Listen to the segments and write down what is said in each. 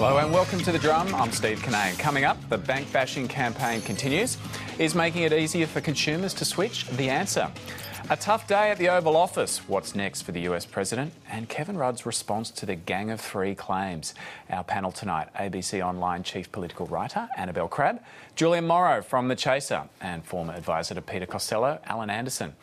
Hello and welcome to The Drum. I'm Steve Cannane. Coming up, the bank bashing campaign continues. Is making it easier for consumers to switch the answer? A tough day at the Oval Office. What's next for the US President? And Kevin Rudd's response to the Gang of Three claims. Our panel tonight, ABC Online chief political writer Annabel Crabb, Julian Morrow from The Chaser, and former advisor to Peter Costello, Alan Anderson.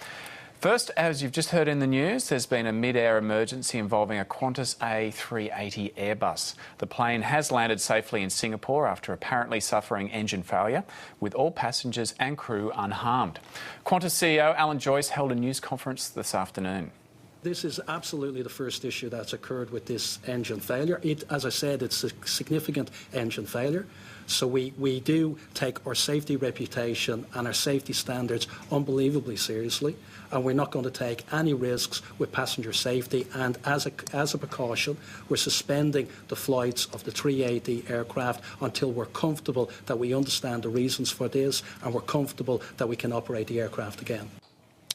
First, as you've just heard in the news, there's been a mid-air emergency involving a Qantas A380 Airbus. The plane has landed safely in Singapore after apparently suffering engine failure, with all passengers and crew unharmed. Qantas CEO Alan Joyce held a news conference this afternoon. This is absolutely the first issue that's occurred with this engine failure. As I said, it's a significant engine failure. So we do take our safety reputation and our safety standards unbelievably seriously, and we're not going to take any risks with passenger safety. And as a precaution, we're suspending the flights of the 380 aircraft until we're comfortable that we understand the reasons for this and we're comfortable that we can operate the aircraft again.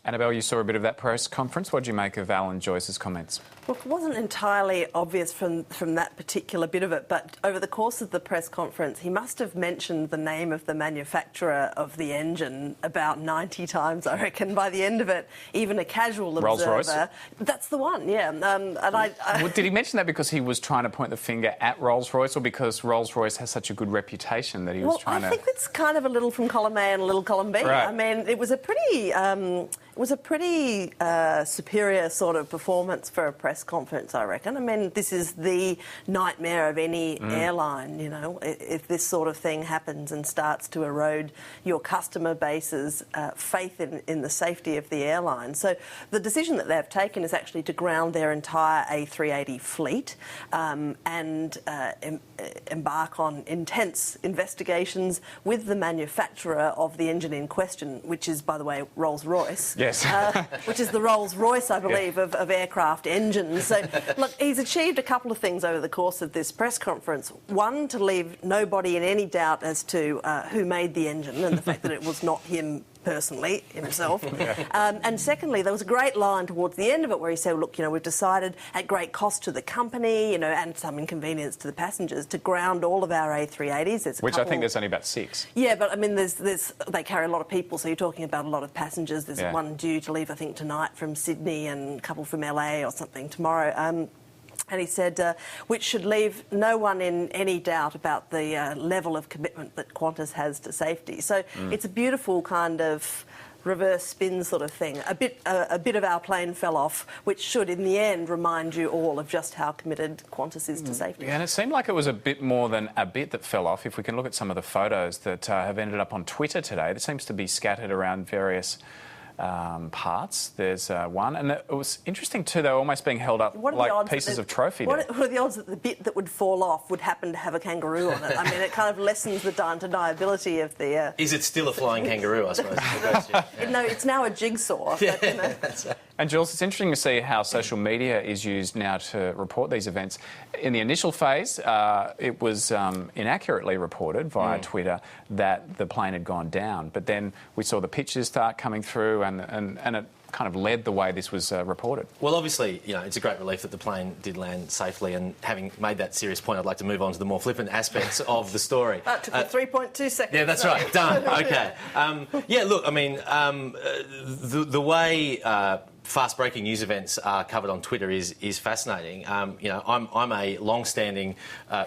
Annabel, you saw a bit of that press conference. What did you make of Alan Joyce's comments? Look, it wasn't entirely obvious from that particular bit of it, but over the course of the press conference, he must have mentioned the name of the manufacturer of the engine about 90 times, I reckon, by the end of it. Even a casual observer... Rolls-Royce? That's the one, yeah. Did he mention that because he was trying to point the finger at Rolls-Royce, or because Rolls-Royce has such a good reputation that he was trying to... I think it's kind of a little from column A and a little column B. Right. I mean, it was a pretty superior sort of performance for a press conference, I reckon. I mean, this is the nightmare of any airline, you know, if this sort of thing happens and starts to erode your customer base's faith in the safety of the airline. So the decision that they've taken is actually to ground their entire A380 fleet and embark on intense investigations with the manufacturer of the engine in question, which is, by the way, Rolls-Royce. Yes. Which is the Rolls-Royce, I believe, yeah. of aircraft engines. So, look, he's achieved a couple of things over the course of this press conference. One, to leave nobody in any doubt as to who made the engine and the fact that it was not him personally, himself. Yeah. And secondly, there was a great line towards the end of it where he said, look, you know, we've decided at great cost to the company, you know, and some inconvenience to the passengers, to ground all of our A380s. Which I think there's only about 6. Yeah, but I mean, they carry a lot of people, so you're talking about a lot of passengers. There's one due to leave, I think, tonight from Sydney and a couple from LA or something tomorrow. And he said, which should leave no one in any doubt about the level of commitment that Qantas has to safety. So it's a beautiful kind of reverse spin sort of thing. A bit of our plane fell off, which should, in the end, remind you all of just how committed Qantas is to safety. Yeah, and it seemed like it was a bit more than a bit that fell off. If we can look at some of the photos that have ended up on Twitter today, it seems to be scattered around various parts. There's one, and it was interesting too. They were almost being held up like pieces of trophy. What are the odds that the bit that would fall off would happen to have a kangaroo on it? I mean, it kind of lessens the undeniability of the... Is it still a flying kangaroo, I suppose? No, it's now a jigsaw. But, you know. And Jules, it's interesting to see how social media is used now to report these events. In the initial phase, it was inaccurately reported via Twitter that the plane had gone down. But then we saw the pictures start coming through, and it kind of led the way this was reported. Well, obviously, you know, it's a great relief that the plane did land safely, and having made that serious point, I'd like to move on to the more flippant aspects of the story. That took me 3.2 seconds. Yeah, that's right. Done. OK. Yeah, look, I mean, the way fast-breaking news events are covered on Twitter is fascinating. You know, I'm a long-standing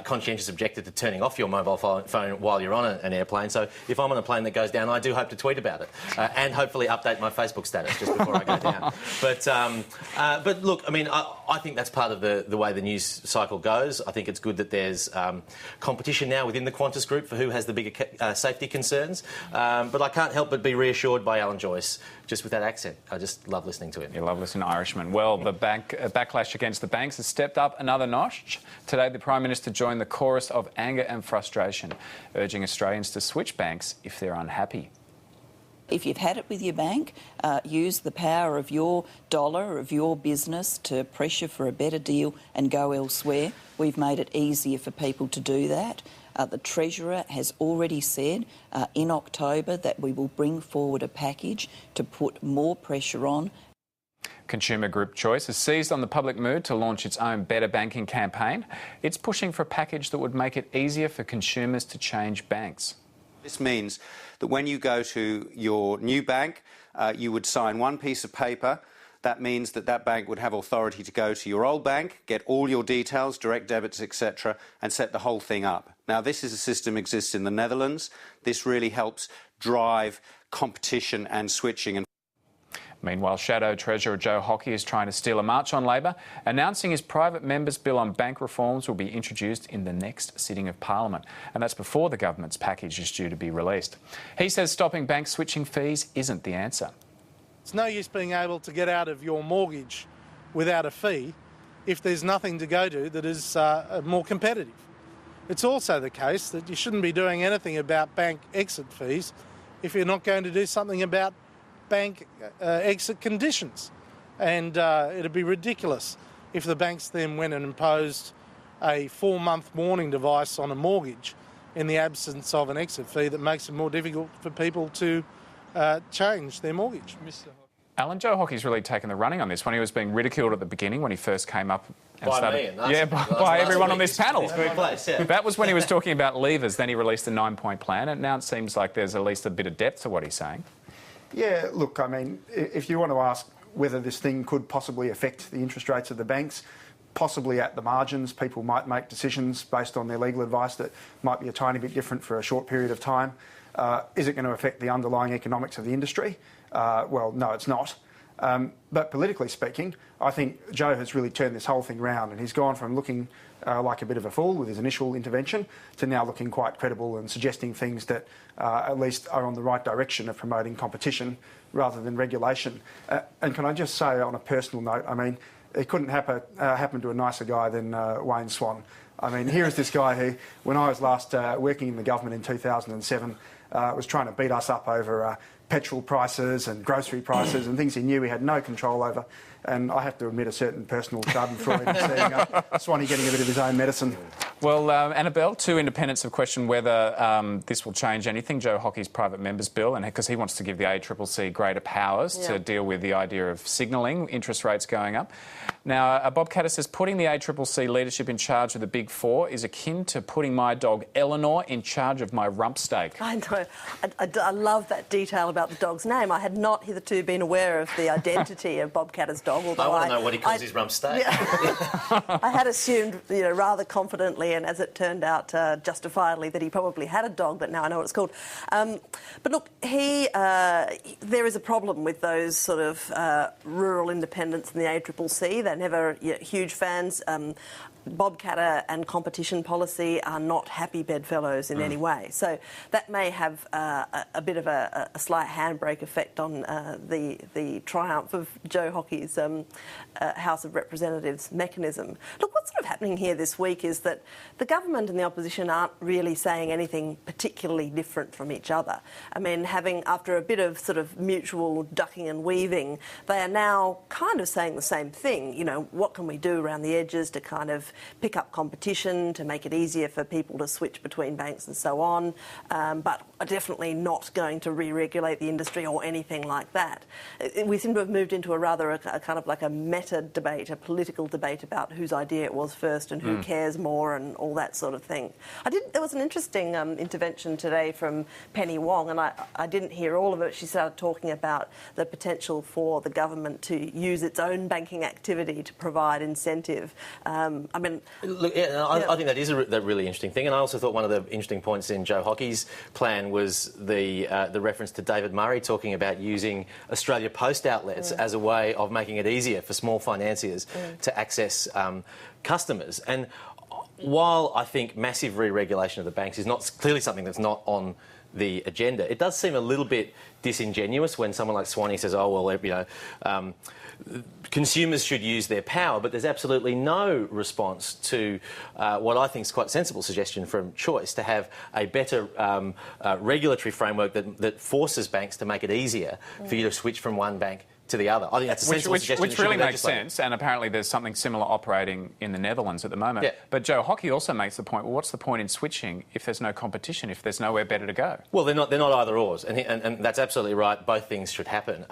conscientious objector to turning off your mobile phone while you're on an airplane. So if I'm on a plane that goes down, I do hope to tweet about it and hopefully update my Facebook status just before I go down. But look, I mean, I think that's part of the way the news cycle goes. I think it's good that there's competition now within the Qantas group for who has the bigger safety concerns. But I can't help but be reassured by Alan Joyce, just with that accent. I just love listening to him. You love listening to Irishmen. Well, the backlash against the banks has stepped up another notch. Today, the Prime Minister joined the chorus of anger and frustration, urging Australians to switch banks if they're unhappy. If you've had it with your bank, use the power of your dollar, of your business to pressure for a better deal and go elsewhere. We've made it easier for people to do that. The Treasurer has already said in October that we will bring forward a package to put more pressure on. Consumer group Choice has seized on the public mood to launch its own Better Banking campaign. It's pushing for a package that would make it easier for consumers to change banks. This means that when you go to your new bank, you would sign one piece of paper. That means that that bank would have authority to go to your old bank, get all your details, direct debits, etc., and set the whole thing up. Now, this is a system that exists in the Netherlands. This really helps drive competition and switching. Meanwhile, Shadow Treasurer Joe Hockey is trying to steal a march on Labor, announcing his private member's bill on bank reforms will be introduced in the next sitting of Parliament. And that's before the government's package is due to be released. He says stopping bank switching fees isn't the answer. It's no use being able to get out of your mortgage without a fee if there's nothing to go to that is more competitive. It's also the case that you shouldn't be doing anything about bank exit fees if you're not going to do something about bank exit conditions. And it'd be ridiculous if the banks then went and imposed a 4-month warning device on a mortgage in the absence of an exit fee that makes it more difficult for people to change their mortgage. Alan, Joe Hockey's really taken the running on this one. He was being ridiculed at the beginning when he first came up. And by everyone on this panel. That was when he was talking about levers. Then he released a 9-point plan, and now it seems like there's at least a bit of depth to what he's saying. Yeah, look, I mean, if you want to ask whether this thing could possibly affect the interest rates of the banks, possibly at the margins, people might make decisions based on their legal advice that might be a tiny bit different for a short period of time. Is it going to affect the underlying economics of the industry? Well, no, it's not. But politically speaking, I think Joe has really turned this whole thing round, and he's gone from looking like a bit of a fool with his initial intervention to now looking quite credible and suggesting things that at least are on the right direction of promoting competition rather than regulation. And can I just say on a personal note, I mean, it couldn't happen to a nicer guy than Wayne Swan. I mean, here is this guy who, when I was last working in the government in 2007, was trying to beat us up over petrol prices and grocery prices and things he knew he had no control over. And I have to admit a certain personal schadenfreude in seeing Swanee getting a bit of his own medicine. Well, Annabel, two independents have questioned whether this will change anything, Joe Hockey's private member's bill, and because he wants to give the ACCC greater powers to deal with the idea of signalling interest rates going up. Now, Bob Catter says putting the ACCC leadership in charge of the Big Four is akin to putting my dog Eleanor in charge of my rump steak. I know. I love that detail about the dog's name. I had not hitherto been aware of the identity of Bob Catter's dog. I want to know what he calls his rump steak. Yeah. I had assumed, rather confidently, and as it turned out, justifiably, that he probably had a dog, but now I know what it's called. But look, there is a problem with those sort of rural independents in the ACCC. They're never huge fans. Bob Catter and competition policy are not happy bedfellows in any way. So that may have a bit of a slight handbrake effect on the triumph of Joe Hockey's House of Representatives mechanism. Look, what's sort of happening here this week is that the government and the opposition aren't really saying anything particularly different from each other. I mean, after a bit of sort of mutual ducking and weaving, they are now kind of saying the same thing. What can we do around the edges to kind of pick up competition, to make it easier for people to switch between banks and so on, but are definitely not going to re-regulate the industry or anything like that. We seem to have moved into a kind of like a meta debate, a political debate about whose idea it was first and who cares more and all that sort of thing. There was an interesting intervention today from Penny Wong, and I didn't hear all of it. She started talking about the potential for the government to use its own banking activity to provide incentive. I think that is a really interesting thing, and I also thought one of the interesting points in Joe Hockey's plan was the reference to David Murray talking about using Australia Post outlets as a way of making it easier for small financiers to access customers. And while I think massive re-regulation of the banks is clearly something that's not on the agenda, it does seem a little bit disingenuous when someone like Swanee says, consumers should use their power, but there's absolutely no response to what I think is quite a sensible suggestion from Choice to have a better regulatory framework that forces banks to make it easier for you to switch from one bank to the other. I think that's a sensible suggestion. Which really makes sense, and apparently there's something similar operating in the Netherlands at the moment. Yeah. But Joe Hockey also makes the point, well, what's the point in switching if there's no competition, if there's nowhere better to go? Well, they're not either ors, and that's absolutely right. Both things should happen.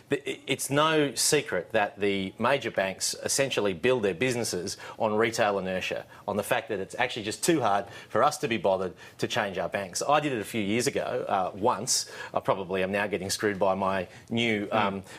It's no secret that the major banks essentially build their businesses on retail inertia, on the fact that it's actually just too hard for us to be bothered to change our banks. I did it a few years ago, once. I probably am now getting screwed by my new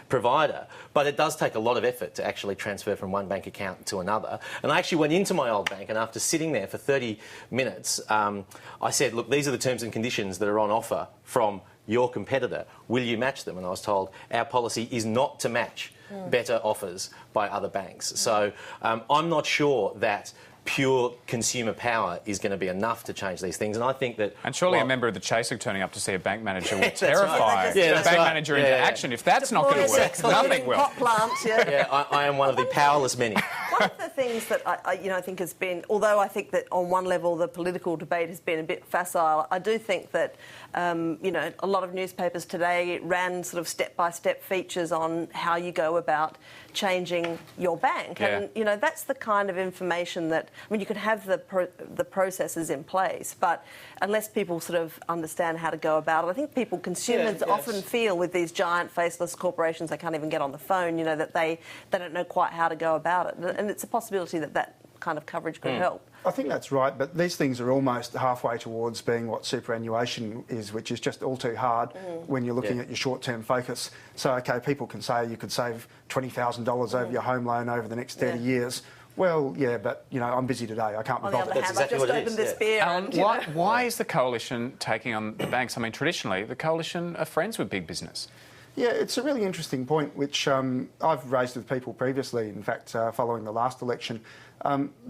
provider, but it does take a lot of effort to actually transfer from one bank account to another. And I actually went into my old bank, and after sitting there for 30 minutes, I said, look, these are the terms and conditions that are on offer from your competitor. Will you match them? And I was told our policy is not to match better offers by other banks. So I'm not sure that pure consumer power is going to be enough to change these things, and I think that... And surely a member of the Chaser turning up to see a bank manager will terrify the bank right. manager into action. If that's not going to work, nothing will. Hot plants, I am one of the powerless many. One of the things that I think has been, although I think that on one level the political debate has been a bit facile, I do think that a lot of newspapers today ran sort of step-by-step features on how you go about changing your bank, and that's the kind of information that, I mean, you could have the processes in place, but unless people sort of understand how to go about it, I think consumers often feel with these giant faceless corporations they can't even get on the phone, that they don't know quite how to go about it, and it's a possibility that kind of coverage could help. I think that's right, but these things are almost halfway towards being what superannuation is, which is just all too hard when you're looking at your short-term focus. So, OK, people can say you could save $20,000 over your home loan over the next 30 years. Well, yeah, but, I'm busy today. I can't be bothered. That's exactly what it is. This beer and why is the coalition taking on the banks? I mean, traditionally, the coalition are friends with big business. Yeah, it's a really interesting point, which I've raised with people previously, in fact, following the last election.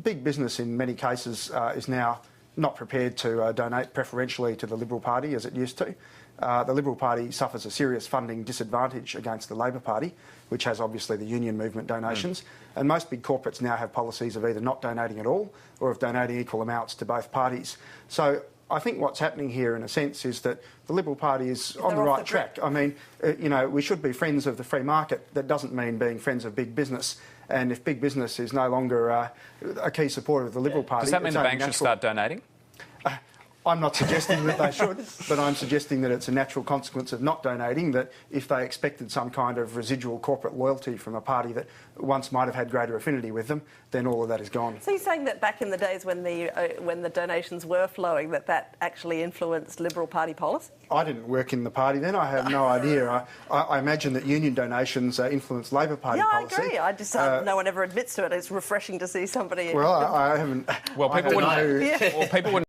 Big business, in many cases, is now not prepared to donate preferentially to the Liberal Party as it used to. The Liberal Party suffers a serious funding disadvantage against the Labor Party, which has obviously the union movement donations. And most big corporates now have policies of either not donating at all or of donating equal amounts to both parties. So I think what's happening here, in a sense, is that the Liberal Party is on the right track. I mean, we should be friends of the free market. That doesn't mean being friends of big business. And if big business is no longer a key supporter of the Liberal Party... Does that mean the banks should start donating? I'm not suggesting that they should, but I'm suggesting that it's a natural consequence of not donating, that if they expected some kind of residual corporate loyalty from a party that once might have had greater affinity with them, then all of that is gone. So you're saying that back in the days when the donations were flowing, that actually influenced Liberal Party policy? I didn't work in the party then. I have no idea. I imagine that union donations influence Labor Party policy. Yeah, I agree. I just no one ever admits to it. It's refreshing to see somebody... Well, I haven't... Well, people wouldn't...